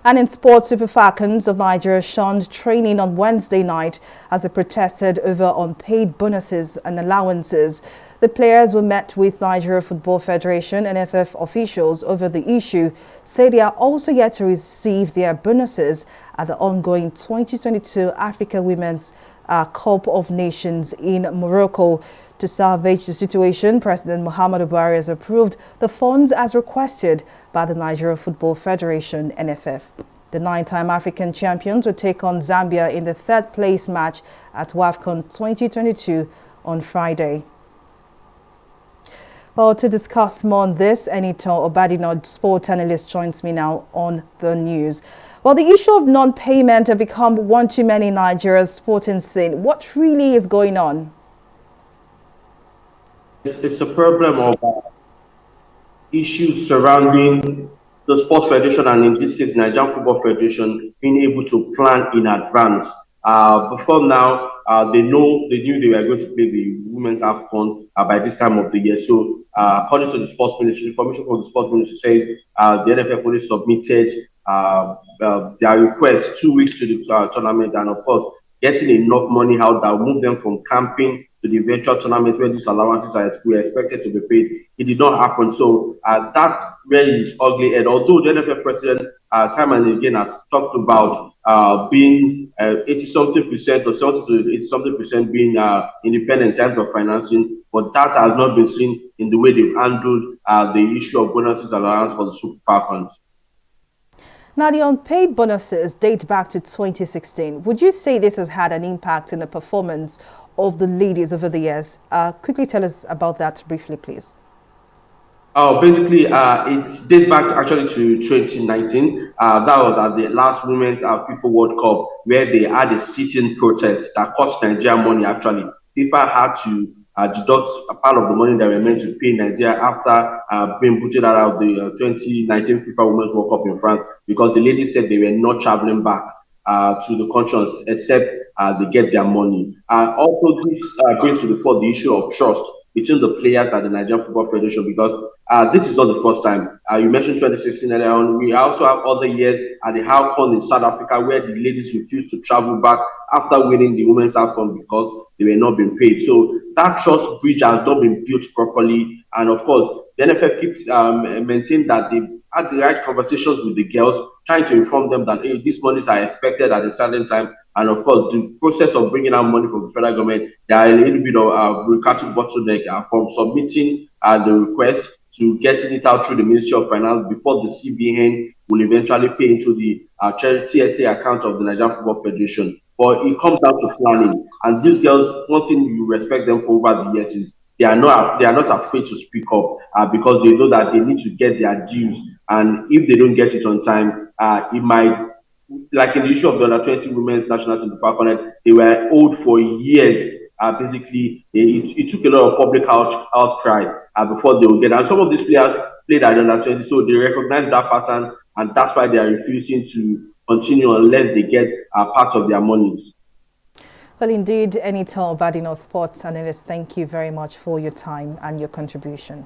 And in sports, Super Falcons of Nigeria shunned training on Wednesday night as they protested over unpaid bonuses and allowances. The players were met with Nigeria Football Federation NFF officials over the issue, say they are also yet to receive their bonuses at the ongoing 2022 Africa Women's Cup of Nations in Morocco. To salvage the situation, President Muhammadu Buhari has approved the funds as requested by the Nigeria Football Federation NFF. The 9-time African champions will take on Zambia in the third-place match at WAFCON 2022 on Friday. Well, to discuss more on this, Anita Obadina, sports analyst, joins me now on the news. Well, the issue of non-payment has become one too many in Nigeria's sporting scene. What really is going on? It's a problem of issues surrounding the Sports Federation and in this case, Nigerian Football Federation, being able to plan in advance. Before now, they knew they were going to play the Women's AFCON by this time of the year. So, according to the Sports Ministry, information from the Sports Ministry said the NFF only submitted their request 2 weeks to the tournament, and of course, getting enough money out that will move them from camping to the eventual tournament where these allowances were expected to be paid. It did not happen. So that really is ugly. And although the NFF president time and again has talked about being 80-something% or 70 to 80-something% being independent in terms of financing, but that has not been seen in the way they've handled the issue of bonuses allowance for the Super Falcons. Now, the unpaid bonuses date back to 2016. Would you say this has had an impact in the performance of the ladies over the years? Quickly tell us about that briefly, please. Basically, it dates back actually to 2019. That was at the last Women's FIFA World Cup, where they had a sit-in protest that cost Nigeria money. Actually, FIFA had to deduct a part of the money that were meant to pay Nigeria after being booted out of the 2019 FIFA Women's World Cup in France, because the ladies said they were not traveling back to the country except they get their money. Also, this brings to the fore the issue of trust between the players and the Nigerian Football Federation, because this is not the first time. You mentioned 2016 earlier on. We also have other years at the WAFCON in South Africa where the ladies refused to travel back after winning the Women's AFCON because they were not being paid. So that trust bridge has not been built properly. And of course, the NFF keeps maintaining that they had the right conversations with the girls, trying to inform them that hey, these monies are expected at a certain time. And of course, the process of bringing out money from the federal government, there are a little bit of bureaucratic bottleneck from submitting the request to getting it out through the Ministry of Finance before the CBN will eventually pay into the TSA account of the Nigerian Football Federation. But it comes down to planning. And these girls, one thing you respect them for over the years is they are not afraid to speak up because they know that they need to get their dues. And if they don't get it on time, it might, like in the issue of the under-20 women's national team, they were owed for years. Basically, it took a lot of public outcry before they would get. And some of these players played at under-20, so they recognize that pattern, and that's why they are refusing to continue unless they get part of their monies. Well, indeed, Anita Obadina, sports analyst, thank you very much for your time and your contribution.